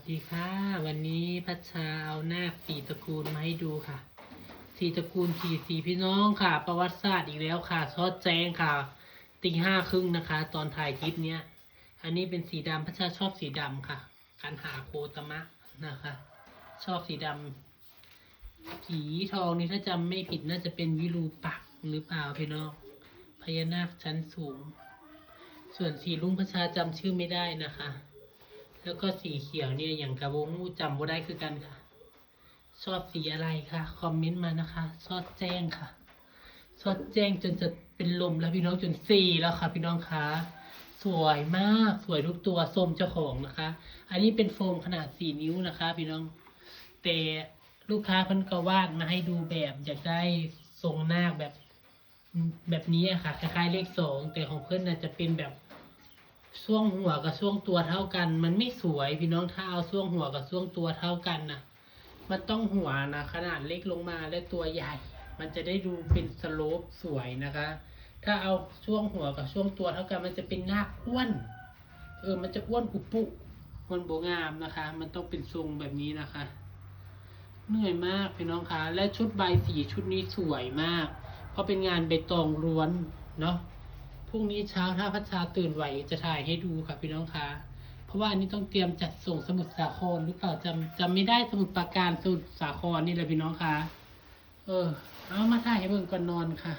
ดีค่ะวันนี้พัชชาเอาหน้าสี่ตระกูลมาให้ดูค่ะสี่ตระกูลสี่พี่น้องค่ะประวัติศาสตร์อีกแล้วค่ะซอดแจ้งค่ะตี 5 ครึ่งนะคะ ตอนถ่ายคลิปเนี้ยอันนี้เป็นสีดำพัชชาชอบสีดำค่ะการหาโคตมะนะคะ ชอบสีดำสีทองนี่ถ้าจำไม่ผิดน่าจะเป็นวิรูปักษ์หรือเปล่าพี่น้องพญานาคชั้นสูง ส่วนสีลุงพัชชาจำชื่อไม่ได้นะคะแล้วก็สีเขียวเนี่ยอย่างกระวงจำบ่ได้คือกันค่ะชอบสีอะไรคะคอมเมนต์มานะคะชอบแจ้งค่ะชอบแจ้งจนจะเป็นลมแล้วพี่น้องจนสี่แล้วค่ะพี่น้องคะสวยมากสวยทุกตัวส้มเจ้าของนะคะ อันนี้เป็นโฟมขนาด4 นิ้วนะคะพี่น้องแต่ลูกค้าเพิ่นก็วาดมาให้ดูแบบอยากได้ทรงนาคแบบนี้ค่ะคล้ายๆเลข 2แต่ของเพื่อนน่าจะเป็นแบบช่วงหัวกับช่วงตัวเท่ากันมันไม่สวยพี่น้องถ้าเอาช่วงหัวกับช่วงตัวเท่ากันนะมันต้องหัวนะขนาดเล็กลงมาและตัวใหญ่มันจะได้ดูเป็นสโลปสวยนะคะถ้าเอาช่วงหัวกับช่วงตัวเท่ากันมันจะเป็นนาคอ้วนมันจะอ้วนอุปุมันโบงามนะคะมันต้องเป็นทรงแบบนี้นะคะเหนื่อยมากพี่น้องคะและชุดใบสีชุดนี้สวยมากเพราะเป็นงานใบตองล้วนเนาะพรุ่งนี้เช้าถ้าพัชชาตื่นไหวจะถ่ายให้ดูค่ะพี่น้องคะเพราะว่าอันนี้ต้องเตรียมจัดส่งสมุทรสาครหรือเปล่าจำไม่ได้สมุทรปราการสมุทรสาครนี่แหละพี่น้องคะเอามาถ่ายให้เบิ่งก่อนนอนค่ะ